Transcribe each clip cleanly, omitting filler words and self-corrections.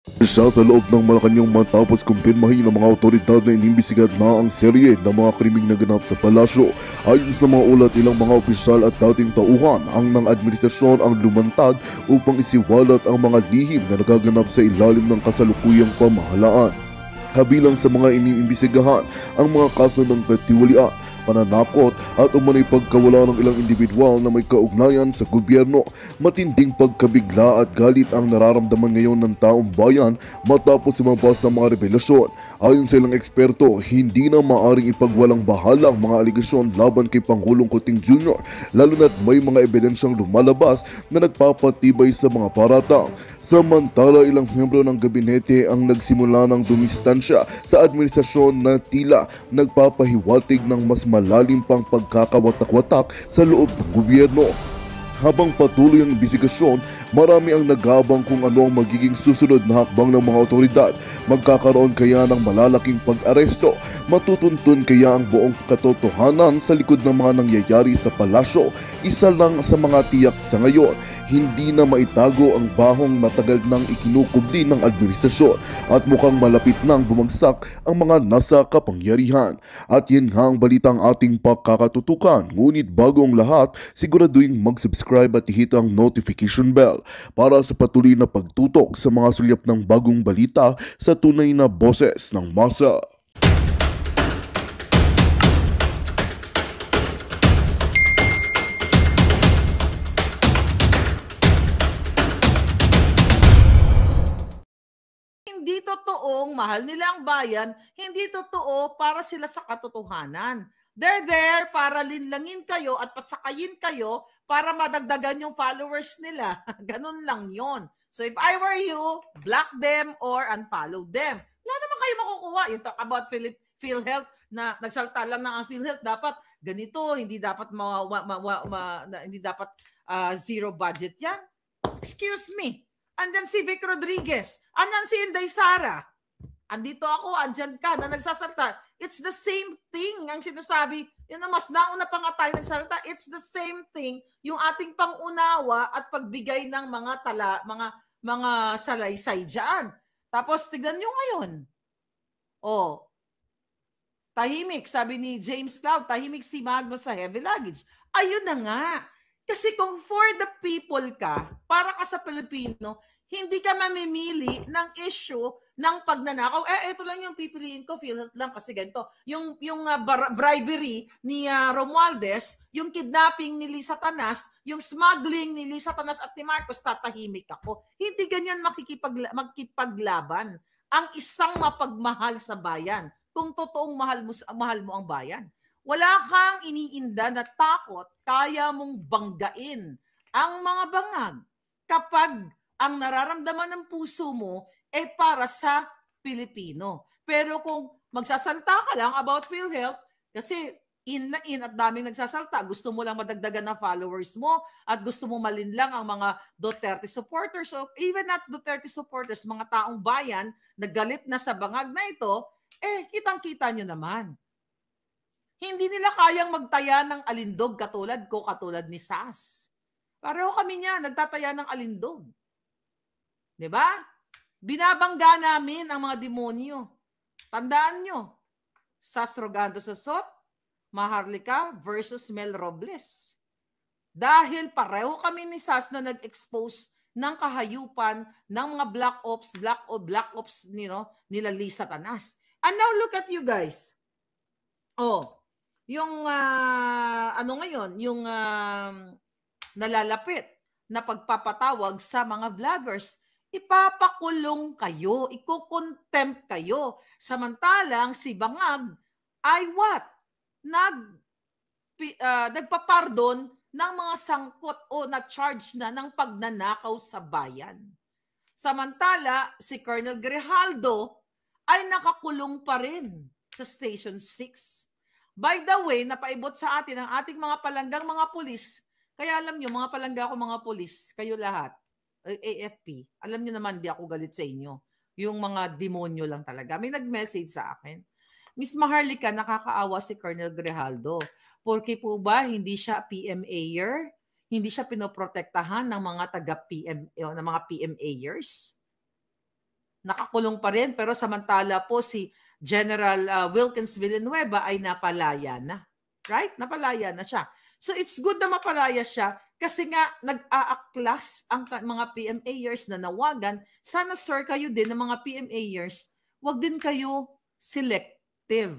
Siya sa loob ng Malacanang matapos kumpirmahin ng mga otoridad na inimbestigar na ang serye ng mga krimeng naganap sa palasyo. Ayon sa mga ulat, ilang mga opisyal at dating tauhan ang ng administrasyon ang lumantad upang isiwalat ang mga lihim na nagaganap sa ilalim ng kasalukuyang pamahalaan. Kabilang sa mga iniimbestigahan ang mga kaso ng katiwalian, pananakot at umano'y pagkawala ng ilang individual na may kaugnayan sa gobyerno. Matinding pagkabigla at galit ang nararamdaman ngayon ng taong bayan matapos sumabas sa mga revelasyon. Ayon sa ilang eksperto, hindi na maaring ipagwalang bahala ang mga aligasyon laban kay Pangulong Kuting Jr. lalo na't may mga ebidensyang lumalabas na nagpapatibay sa mga paratang. Samantala, ilang miyembro ng gabinete ang nagsimula ng dumistansya sa administrasyon na tila nagpapahiwatig ng mas malalim pang pagkakawatak-watak sa loob ng gobyerno. Habang patuloy ang imbestigasyon, marami ang nag-aabang kung ano ang magiging susunod na hakbang ng mga otoridad. Magkakaroon kaya ng malalaking pag-aresto? Matutuntun kaya ang buong katotohanan sa likod ng mga nangyayari sa palasyo? Isa lang sa mga tiyak sa ngayon, hindi na maitago ang bahong matagal nang ikinukubli ng administrasyon at mukhang malapit nang bumagsak ang mga nasa kapangyarihan. At yan nga ang balitang ating pagkakatutukan. Ngunit bago ang lahat, siguraduhin mag-subscribe at i-hit ang notification bell para sa patuloy na pagtutok sa mga sulyap ng bagong balita sa tunay na boses ng masa. Hindi totoong mahal nila ang bayan, hindi totoo para sila sa katotohanan. They're there para linlangin kayo at pasakayin kayo para madagdagan yung followers nila. Ganun lang yon. So if I were you, block them or unfollow them. Wala naman kayo makukuha. You talk about PhilHealth na nagsalta lang ng ang PhilHealth, dapat ganito, hindi dapat hindi dapat zero budget yan. Excuse me. Andan si Vic Rodriguez. Andan si Inday Sara. Andito ako, andyan ka, na nagsasalta. It's the same thing ang sinasabi. Yun na mas nauna pa nga tayo nagsalta. It's the same thing. Yung ating pangunawa at pagbigay ng mga salaysay dyan. Tapos tignan nyo ngayon. Oh, tahimik, sabi ni James Cloud, tahimik si Magno sa heavy luggage. Ayun na nga. Kasi kung for the people ka, para ka sa Pilipino, hindi ka mamimili ng issue ng pagnanakaw. Ito lang yung pipiliin ko, PhilHealth lang kasi ganito. Yung bribery ni Romualdez, yung kidnapping ni Lisa Tanas, yung smuggling ni Lisa Tanas at ni Marcos, tatahimik ako. Hindi ganyan makikipaglaban ang isang mapagmahal sa bayan. Kung totoong mahal mo ang bayan. Wala kang iniinda na takot, kaya mong banggain ang mga bangag kapag ang nararamdaman ng puso mo ay para sa Pilipino. Pero kung magsasalta ka lang about PhilHealth, kasi in at daming nagsasalta, gusto mo lang madagdagan ng followers mo at gusto mo malinlang ang mga Duterte supporters o even not Duterte supporters, mga taong bayan na galit na sa bangag na ito, kitang-kita nyo naman. Hindi nila kayang magtaya ng alindog katulad ko, katulad ni Sas. Pareho kami niya, nagtataya ng alindog. Diba? Binabangga namin ang mga demonyo. Tandaan nyo, Sas Rogando Sosot, Maharlika versus Mel Robles. Dahil pareho kami ni Sas na nag-expose ng kahayupan ng mga black ops nila Lisa Tanas. And now look at you guys. Yung ngayon, yung nalalapit na pagpapatawag sa mga vloggers, ipapakulong kayo, iko-contempt kayo. Samantalang si Bangag ay what? Nagpapardon ng mga sangkot o na-charge na ng pagnanakaw sa bayan. Samantala, si Colonel Grijaldo ay nakakulong pa rin sa Station 6. By the way, napaibot sa atin ang ating mga palanggang mga pulis. Kaya alam nyo, mga palangga ko mga pulis, kayo lahat, AFP, alam nyo naman, di ako galit sa inyo. Yung mga demonyo lang talaga. May nag-message sa akin. Miss Maharlika, nakakaawa si Colonel Grijaldo. Porque po ba, hindi siya PMA-er? Hindi siya pinoprotektahan ng mga taga-PM, ng mga PMA-ers? nakakulong pa rin, pero samantala po si General Wilkins Villanueva ay napalaya na. Right? Napalaya na siya. So it's good na mapalaya siya kasi nga nag-aaklas ang mga PMAers na nawagan. Sana sir kayo din ng mga PMAers, wag din kayo selective.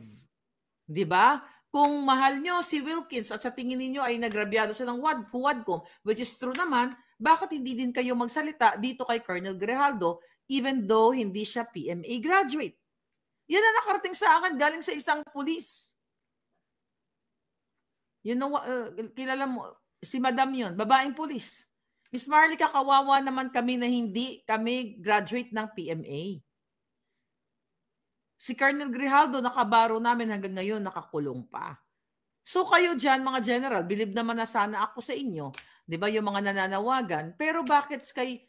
'Di ba? Kung mahal nyo si Wilkins at sa tingin niyo ay nagrabyado siya ng Quadcom, which is true naman, bakit hindi din kayo magsalita dito kay Colonel Grijaldo even though hindi siya PMA graduate? Yan ang nakarating sa akin galing sa isang pulis. You know, kilala mo, si Madam yun, babaeng pulis. Miss Marlica, kawawa naman kami na hindi kami graduate ng PMA. Si Colonel Grijaldo, nakabaro namin hanggang ngayon, nakakulong pa. So kayo dyan, mga general, believe naman na sana ako sa inyo, di ba, yung mga nananawagan, pero bakit kay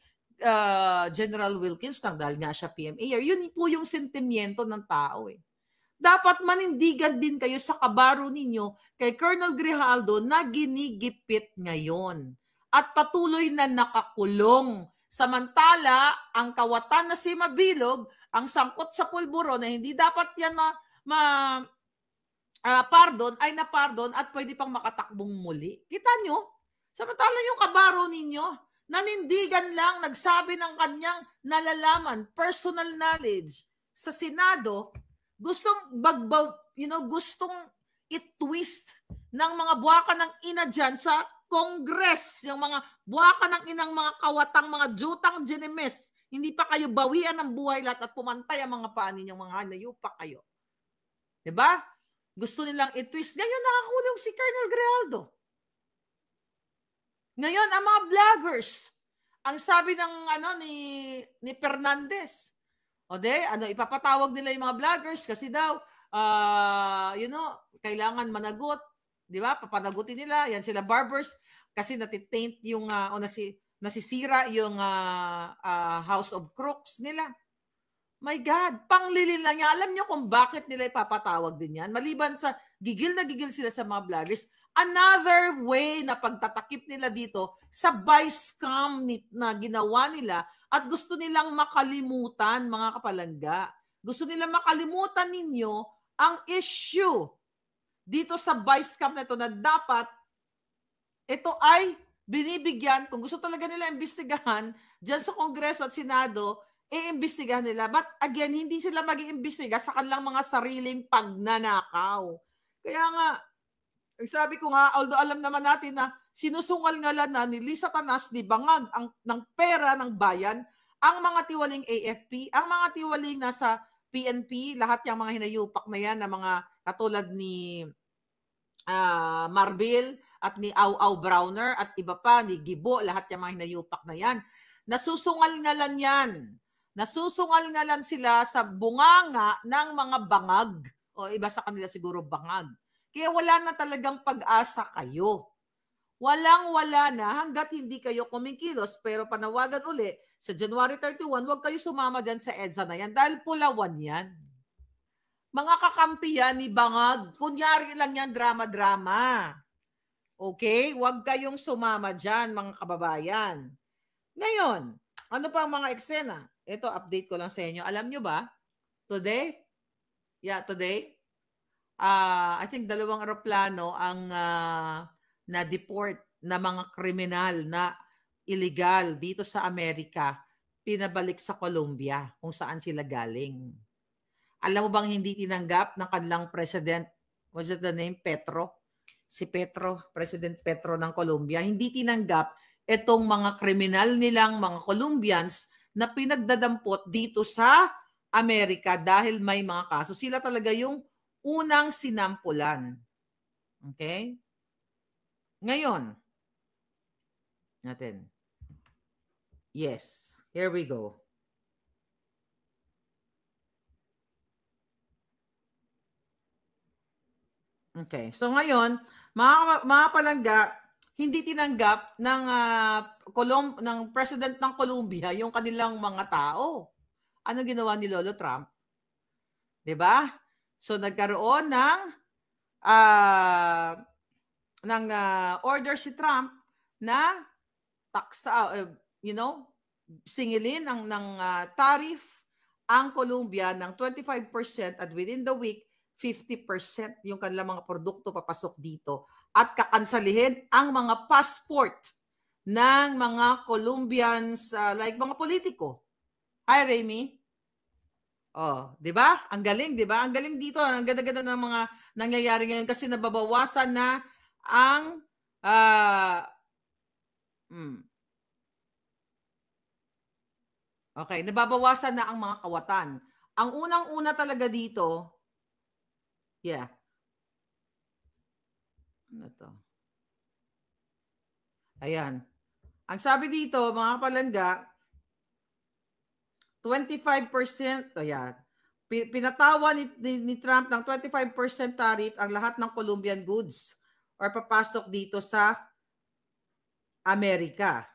General Wilkins lang dahil nga siya PMA? Yun po yung sentimiento ng tao eh. Dapat manindigan din kayo sa kabaro ninyo kay Colonel Grijaldo na ginigipit ngayon at patuloy na nakakulong. Samantala, ang kawatan na si Mabilog, ang sangkot sa pulburo na hindi dapat yan pardon, ay na-pardon at pwede pang makatakbong muli. Kita nyo? Samantala yung kabaro ninyo, nanindigan lang, nagsabi ng kanyang nalalaman, personal knowledge sa Senado, gustong gustong i-twist ng mga buwaka ng ina dyan sa Congress, yung mga buwaka ng inang mga kawatang, mga jutang ginemes, hindi pa kayo bawian ng buhay lahat at pumantay ang mga paa ninyong mga hanayupa kayo. Diba? Gusto nilang i-twist. Ngayon nakakulong si Colonel Grijaldo. Ngayon, ang mga vloggers, ang sabi ng ni Fernandez, ipapatawag nila yung mga vloggers kasi daw, kailangan managot. Di ba? Papanagutin nila. Yan sila barbers kasi natitaint yung, nasisira yung House of Crooks nila. My God, panglilin lang yan. Alam niyo kung bakit nila ipapatawag din yan? Maliban sa gigil na gigil sila sa mga vloggers, another way na pagtatakip nila dito sa vice scam na ginawa nila at gusto nilang makalimutan, mga kapalangga. Gusto nilang makalimutan ninyo ang issue dito sa vice scam na ito na dapat ito ay binibigyan, kung gusto talaga nila imbestigahan dyan sa Kongreso at Senado, iimbestigahan nila. But again, hindi sila mag-iimbestiga sa kanilang mga sariling pagnanakaw. Kaya nga, sabi ko nga, although alam naman natin na sinusungal-ngalan na ni Lisa Tanas, ni Bangag ng pera ng bayan, ang mga tiwaling AFP, ang mga tiwaling nasa PNP, lahat yung mga hinayupak na yan, na mga katulad ni Marbil at ni Au Browner at iba pa, ni Gibo, lahat yung mga hinayupak na yan. Nasusungal-ngalan yan. Nasusungal-ngalan sila sa bunganga ng mga bangag. O iba sa kanila siguro bangag. Kaya wala na talagang pag-asa kayo. Walang-wala na hanggat hindi kayo kumikilos. Pero panawagan uli, sa January 31, huwag kayo sumama dyan sa EDSA na yan dahil pulawan yan. Mga kakampi yan ni Bangag. Kunyari lang yan, drama-drama. Okay? Huwag kayong sumama dyan, mga kababayan. Ngayon, ano pa ang mga eksena? Ito, update ko lang sa inyo. Alam nyo ba? Today, I think 2 eroplano ang na-deport na mga kriminal na illegal dito sa Amerika, pinabalik sa Colombia kung saan sila galing. Alam mo bang hindi tinanggap ng kanilang president, what's the name? Petro? Si Petro, President Petro ng Colombia, hindi tinanggap itong mga kriminal nilang mga Colombians na pinagdadampot dito sa Amerika dahil may mga kaso. Sila talaga yung unang sinampulan. Okay? Ngayon, natin. Yes, here we go. Okay, so ngayon, mga palangga, hindi tinanggap ng President ng Colombia yung kanilang mga tao. Ano ginawa ni Lolo Trump? 'Di ba? So nagkaroon ng order si Trump na taksa, singilin ng tariff ang Colombia ng 25% at within the week, 50% yung kanilang mga produkto papasok dito at kakansalihin ang mga passport ng mga Colombians, like mga politiko. Hi, Remy. Oh, 'di ba? Ang galing, 'di ba? Ang galing dito. Ang ganda-ganda ng mga nangyayari ngayon kasi nababawasan na ang okay, nababawasan na ang mga kawatan. Ang unang-una talaga dito, yeah. Ano to? Ayan. Ang sabi dito, mga palangga, 25%, ayan. Pinatawa ni Trump ng 25% tariff ang lahat ng Colombian goods or papasok dito sa Amerika.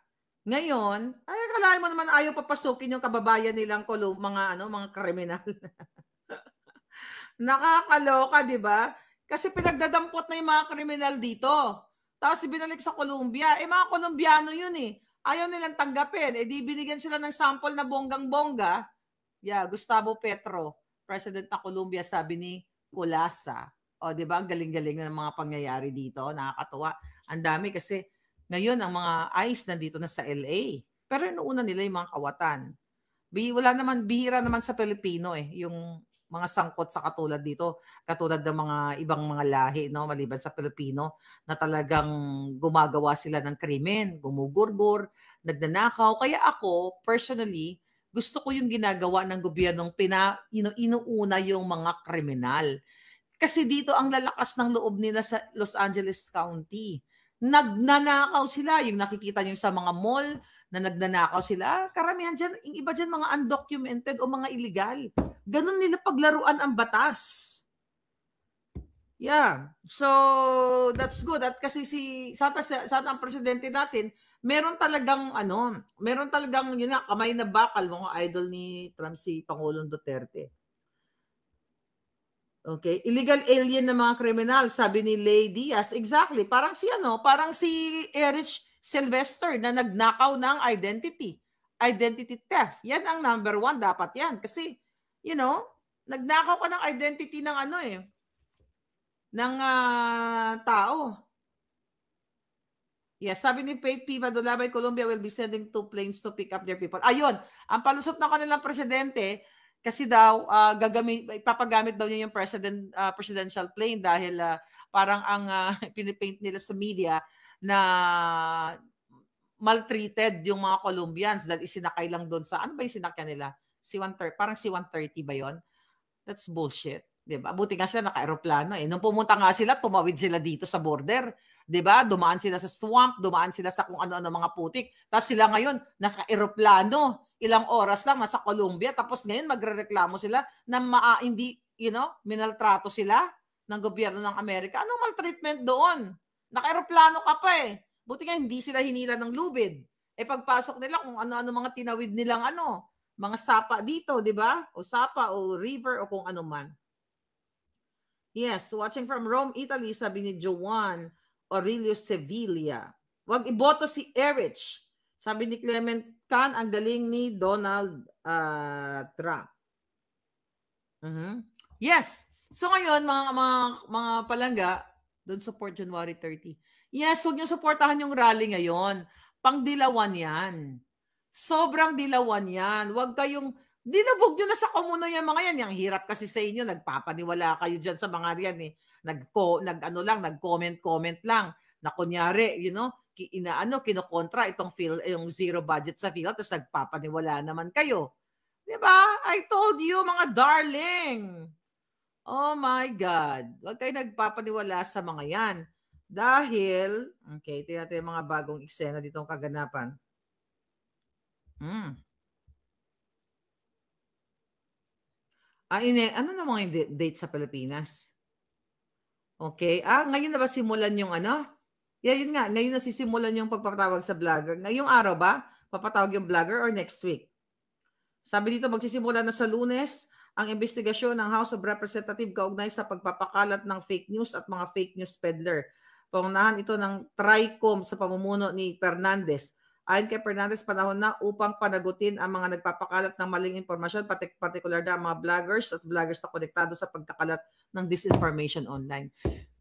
Ngayon, ay akalain mo naman ayaw papasukin yung kababayan nilang mga kriminal. Nakakaloka, 'di ba? Kasi pinagdadampot na yung mga kriminal dito. Tapos binalik sa Colombia. Mga Colombiano yun eh. Ayaw nilang tanggapin. Di binigyan sila ng sample na bonggang-bongga. Yeah, Gustavo Petro, President ng Colombia, sabi ni Kulasa. O, di ba? Ang galing-galing ng mga pangyayari dito. Nakakatuwa. Ang dami kasi ngayon ang mga ICE nandito na sa LA. Pero inuuna nila yung mga kawatan. Bihira naman sa Pilipino yung mga sangkot sa katulad dito, katulad ng mga ibang mga lahi, no, maliban sa Pilipino, na talagang gumagawa sila ng krimen, gumugurgur, nagnanakaw. Kaya ako, personally, gusto ko yung ginagawa ng gobyernong inuuna yung mga kriminal. Kasi dito ang lalakas ng loob nila sa Los Angeles County. Nagnanakaw sila, yung nakikita nyo sa mga mall, na nagnanakaw sila. Karamihan dyan, yung iba dyan mga undocumented o mga illegal. Ganun nila paglaruan ang batas. Yeah. So, that's good. At kasi sana ang presidente natin, meron talagang yun nga, kamay na bakal, mga idol ni Trump, si Pangulong Duterte. Okay, illegal alien na mga kriminal, sabi ni Lay Diaz. Exactly, parang si Erich Sylvester na nagnakaw ng identity theft. Yan ang number 1, dapat yan. Kasi, nagnakaw ka ng identity ng ng tao. Yes, sabi ni Faith Piva, Dolabay, Colombia will be sending 2 planes to pick up their people. Ayun, ang palusot ng kanilang presidente, kasi daw, ipapagamit daw niya yung presidential plane dahil parang ang pinipaint nila sa media na maltreated yung mga Colombians dahil isinakay lang doon sa, ano ba yung sinakyan nila? Parang C-130 ba yon? That's bullshit. Diba? Buti nga sila naka-aeroplano. Nung pumunta nga sila, tumawid sila dito sa border. Diba? Dumaan sila sa swamp, dumaan sila sa kung ano-ano mga putik. Tapos sila ngayon, nasa aeroplano. Ilang oras lang, nasa Colombia. Tapos ngayon, magrereklamo sila na hindi, minaltrato sila ng gobyerno ng Amerika. Anong maltreatment doon? Naka-aeroplano ka pa eh. Buti nga hindi sila hinila ng lubid. Pagpasok nila kung ano-ano mga tinawid nilang mga sapa dito, di ba? O sapa o river o kung ano man. Yes, watching from Rome, Italy, sabi ni Joan Aurelio Sevilla. Wag iboto si Erich. Sabi ni Clement Can, ang galing ni Donald Trump. Yes. So ngayon, mga palangga, don't support January 30. Yes, huwag niyo supportahan yung rally ngayon. Pangdilawan yan. Sobrang dilawan yan. Huwag kayong, dilabog nyo na sa komuno yung mga yan. Yung hirap kasi sa inyo, nagpapaniwala kayo dyan sa mga yan eh. Nag-comment lang. Na kunyari, kinokontra yung zero budget sa field, tapos nagpapaniwala naman kayo. Diba? I told you, mga darling. Oh my God. Huwag kayo nagpapaniwala sa mga yan. Dahil, okay, tingnan natin yung mga bagong eksena ditong kaganapan. Ano na mga date sa Pilipinas? Okay. Ngayon na ba simulan yung yun nga, ngayon na sisimulan yung pagpapatawag sa vlogger. Ngayong araw ba? Papatawag yung vlogger or next week? Sabi dito, magsisimula na sa Lunes ang investigasyon ng House of Representatives kaugnay sa pagpapakalat ng fake news at mga fake news peddler. Paunahan ito ng TRICOM sa pamumuno ni Fernandez Ayon kay Fernandez, panahon na upang panagutin ang mga nagpapakalat ng maling impormasyon, particular na mga vloggers at vloggers na konektado sa pagkakalat ng disinformation online.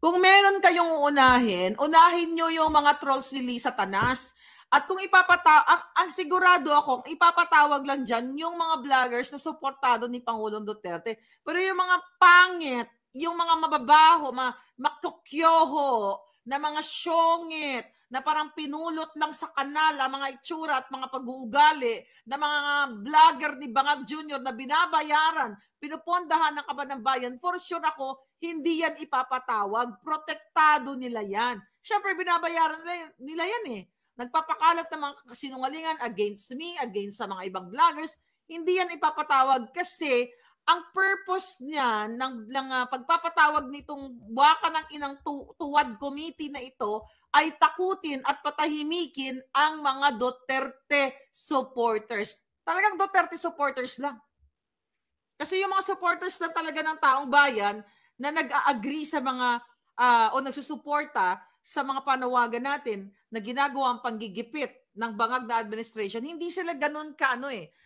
Kung meron kayong unahin nyo yung mga trolls ni Lisa Tanas. At kung ang sigurado ako, ipapatawag lang dyan yung mga vloggers na suportado ni Pangulong Duterte. Pero yung mga pangit, yung mga mababaho, makukyoho, na mga syongit, na parang pinulot lang sa kanal ang mga itsura at mga pag-uugali, na mga vlogger ni Bangag Jr. na binabayaran, pinupondahan ng kaban ng bayan, for sure ako, hindi yan ipapatawag. Protektado nila yan. Siyempre, binabayaran nila yan eh. Nagpapakalat ng mga kasinungalingan against me, against sa mga ibang vloggers, hindi yan ipapatawag kasi ang purpose niya ng pagpapatawag nitong buwaka ng inang tuwad committee na ito ay takutin at patahimikin ang mga Duterte supporters. Talagang Duterte supporters lang. Kasi yung mga supporters lang talaga ng taong bayan na nag-agree sa mga o nagsusuporta sa mga panawagan natin na ginagawang panggigipit ng bangag na administration, hindi sila ganun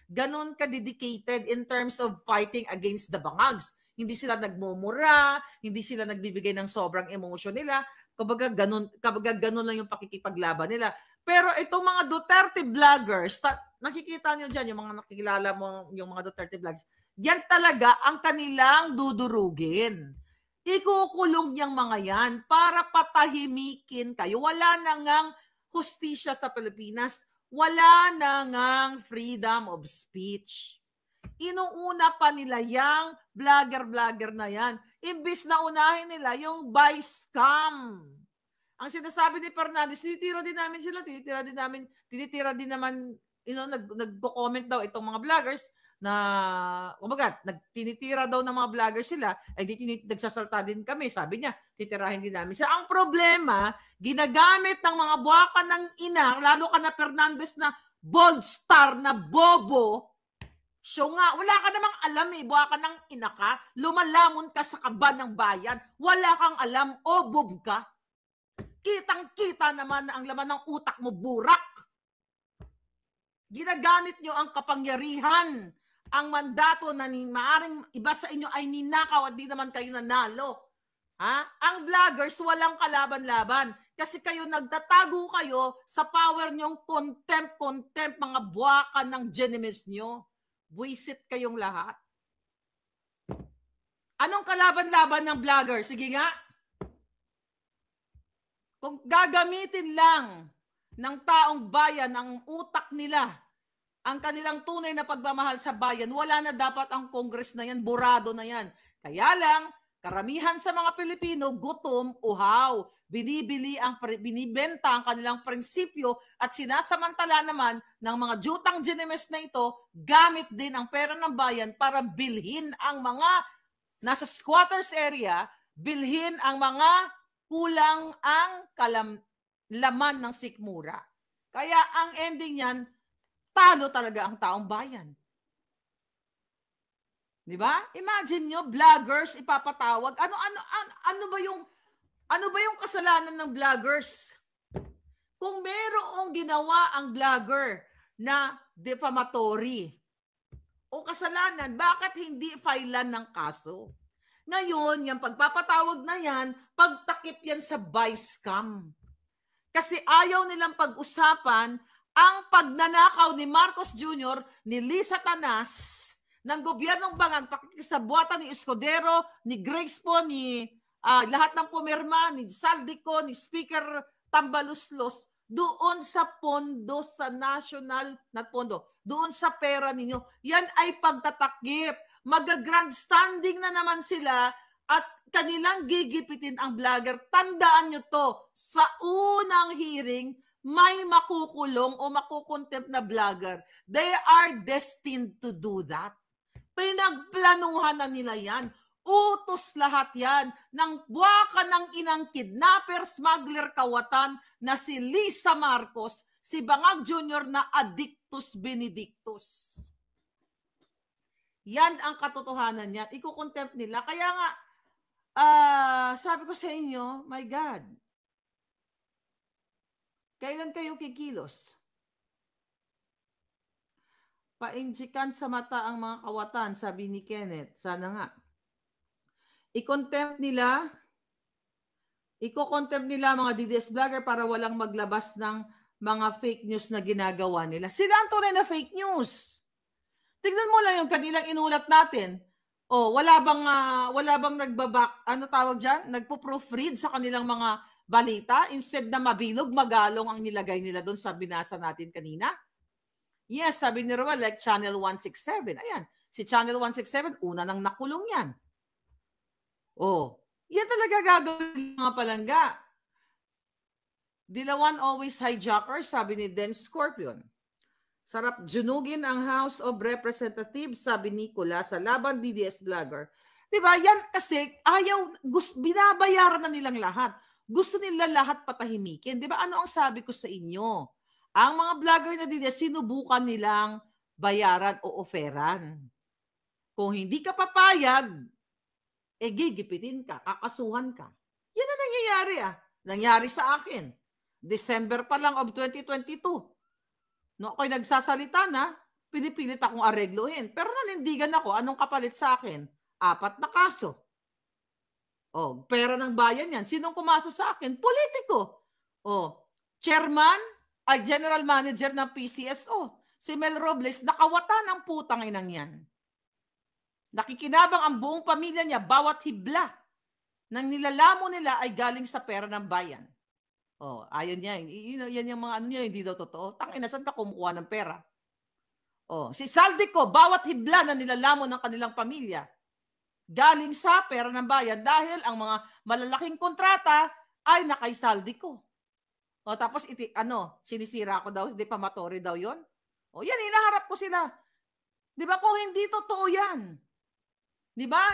ganun ka-dedicated in terms of fighting against the bangags. Hindi sila nagmumura, hindi sila nagbibigay ng sobrang emotion nila. Kumbaga ganun lang yung pakikipaglaban nila. Pero itong mga Duterte vloggers, nakikita nyo dyan, yung mga nakikilala mo, yung mga Duterte vloggers, yan talaga ang kanilang dudurugin. Ikukulong niyang mga yan para patahimikin kayo. Wala na ngang hustisya sa Pilipinas. Wala na ngang freedom of speech. Inuuna pa nila yung vlogger na yan. Imbis na unahin nila yung vice scam. Ang sinasabi ni Fernandez, tinitira din naman, nagko-comment daw itong mga vloggers na, kumbaga, tinitira daw ng mga vloggers sila, ay nagsasalta din kami. Sabi niya, titirahin din namin. Ang problema, ginagamit ng mga buwaka ng ina, lalo ka na Fernandez na bold star na bobo. So nga, wala ka namang alam buwaka ng ina ka, lumalamon ka sa kaban ng bayan, wala kang alam, bob ka. Kitang-kita naman na ang laman ng utak mo, burak. Ginagamit nyo ang kapangyarihan, ang mandato na maaring iba sa inyo ay ninakaw at di naman kayo nanalo. Ang vloggers walang kalaban-laban kasi kayo nagtatago kayo sa power nyong contempt, mga buwakan ng genemies nyo. Buisit kayong lahat. Anong kalaban-laban ng vlogger? Sige nga. Kung gagamitin lang ng taong bayan ang utak nila, ang kanilang tunay na pagmamahal sa bayan, wala na dapat ang Congress na yan, burado na yan. Kaya lang, karamihan sa mga Pilipino, gutom, uhaw, binibenta ang kanilang prinsipyo at sinasamantala naman ng mga jutang ginemes na ito, gamit din ang pera ng bayan para bilhin ang mga nasa squatters area, bilhin ang mga kulang ang laman ng sikmura. Kaya ang ending niyan, talo talaga ang taong bayan. Di ba? Imagine nyo, vloggers ipapatawag. Ano ba yung kasalanan ng vloggers? Kung mayroong ginawa ang vlogger na defamatory o kasalanan, bakit hindi filean ng kaso? Ngayon, yung pagpapatawag na yan, pagtakip yan sa vice scam. Kasi ayaw nilang pag-usapan ang pagnanakaw ni Marcos Jr., ni Lisa Tanas, ng gobyernong Bangag, pakikisabuatan ni Escudero, ni Grace po, ni lahat ng pumirma, ni Saldico, ni Speaker Tambaluslos, doon sa pondo, sa national na pondo, doon sa pera ninyo. Yan ay pagtatakip. Mag-grandstanding na naman sila at kanilang gigipitin ang vlogger. Tandaan nyo to, sa unang hearing, may makukulong o makukontempt na vlogger. They are destined to do that. Pinagplanuhan na nila yan. Utos lahat yan ng buwaka ng inang kidnapper, smuggler, kawatan na si Lisa Marcos, si Bangag Jr. na Addictus Benedictus. Yan ang katotohanan niya. Iko-contempt nila. Kaya nga, sabi ko sa inyo, my God, kailan kayo kikilos? Painjikan sa mata ang mga kawatan, sabi ni Kenneth. Sana nga. I-contempt nila mga DDS vlogger para walang maglabas ng mga fake news na ginagawa nila. Sila ang tunay na fake news. Tingnan mo lang yung kanilang inulat natin. Wala bang nagpo-proofread sa kanilang mga balita instead na mabilog, magalong ang nilagay nila doon sa binasa natin kanina? Yes, sabi ni Roel, like Channel 167. Ayan, si Channel 167, una nang nakulong yan. Yan talaga gagawin mga palangga. Dilawan always hijacker, sabi ni Den Scorpion. Sarap junugin ang House of Representatives, sabi ni Nicola, sa laban DDS vlogger. Diba? Yan kasi binabayaran na nilang lahat. Gusto nila lahat patahimikin. Diba? Ano ang sabi ko sa inyo? Ang mga vlogger na DDS, sinubukan nilang bayaran o oferan. Kung hindi ka papayag, gigipitin ka, kakasuhan ka. Yan ang nangyayari Nangyari sa akin. December pa lang of 2022. No, ako'y nagsasalita na, pinipilit akong aregluhin. Pero nanindigan ako, anong kapalit sa akin? 4 na kaso. Pera ng bayan yan. Sinong kumaso sa akin? Politiko. Chairman, General Manager ng PCSO. Si Mel Robles, nakawata ng putang inang yan. Nakikinabang ang buong pamilya niya, bawat hibla ng nilalamo nila ay galing sa pera ng bayan. Ayon niya. Yan yung mga ano niya, hindi daw totoo. Tangina, saan ka kumukuha ng pera? Si Saldico, bawat hibla na nilalamo ng kanilang pamilya, galing sa pera ng bayan dahil ang mga malalaking kontrata ay nakay Saldico. Tapos sinisira ko daw, defamatory daw yon. Yan, inaharap ko sila. Di ba kung hindi totoo yan? Di ba?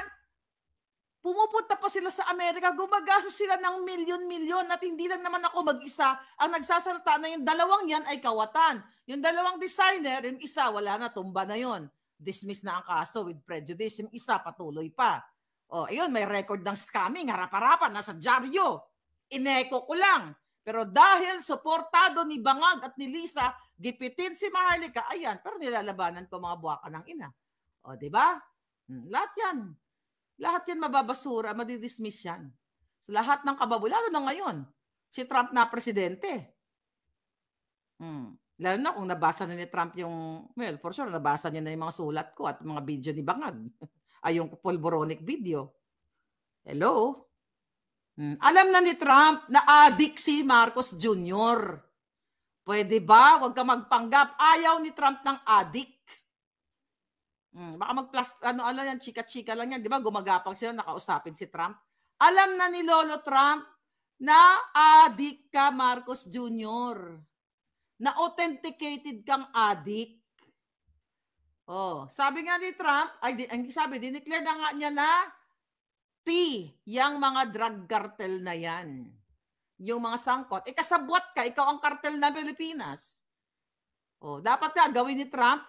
Pumupunta pa sila sa Amerika, gumagastos sila ng milyon-milyon at hindi lang naman ako mag-isa ang nagsasalita na yung dalawang yan ay kawatan. Yung dalawang designer, yung isa wala na, tumba na yon. Dismiss na ang kaso with prejudice. Yung isa patuloy pa. Ayun, may record ng scamming, harap-harapan, nasa dyaryo. Ineko ko lang. Pero dahil suportado ni Bangag at ni Lisa, gipitin si Maharlika, ayan, pero nilalabanan ko mga buwaka ng ina. Di ba? Lahat yan mababasura, madidismiss yan. Sa lahat ng kababulalo na ngayon, si Trump na presidente. Lalo na kung nabasa na ni Trump for sure, nabasa niya na yung mga sulat ko at mga video ni Bangag. Yung polboronic video. Hello? Alam na ni Trump na adik si Marcos Jr. Pwede ba? Huwag ka magpanggap. Ayaw ni Trump ng adik. Baka yan, chika-chika lang yan. Di ba? Gumagapang sila, nakausapin si Trump. Alam na ni Lolo Trump na adik ka, Marcos Jr. Na authenticated kang adik. Sabi nga ni Trump, dineclare na nga niya na yung mga drug cartel na yan. Yung mga sangkot. Kasabwat ka, ikaw ang cartel na Pilipinas. Dapat nga gawin ni Trump,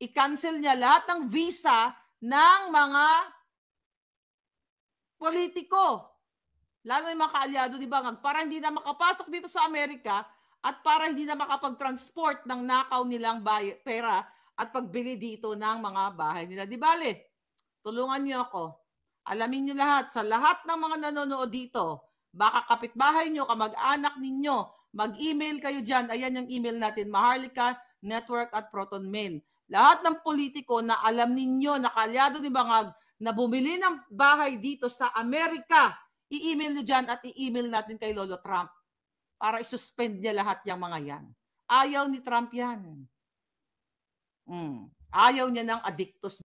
i-cancel niya lahat ng visa ng mga politiko. Lalo yung mga kaalyado ni Bangag, para hindi na makapasok dito sa Amerika at para hindi na makapag-transport ng nakaw nilang pera at pagbili dito ng mga bahay nila. Di bale, tulungan niyo ako. Alamin niyo lahat, sa lahat ng mga nanonood dito, baka kapitbahay niyo, kamag-anak ninyo, mag-email kayo dyan. Ayan yung email natin, Maharlika Network at Proton Mail. Lahat ng politiko na alam ninyo, na kaalyado ni Bangag, na bumili ng bahay dito sa Amerika, i-email nyo dyan at i-email natin kay Lolo Trump para isuspend niya lahat yung mga yan. Ayaw ni Trump yan. Ayaw niya ng addictus.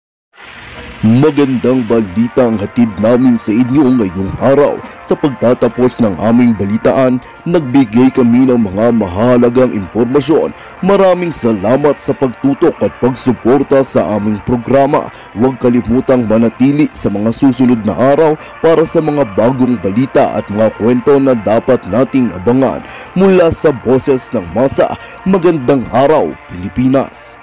Magandang balita ang hatid namin sa inyo ngayong araw. Sa pagtatapos ng aming balitaan, nagbigay kami ng mga mahalagang impormasyon. Maraming salamat sa pagtutok at pagsuporta sa aming programa. Huwag kalimutang manatili sa mga susunod na araw para sa mga bagong balita at mga kwento na dapat nating abangan. Mula sa Boses ng Masa, magandang araw, Pilipinas!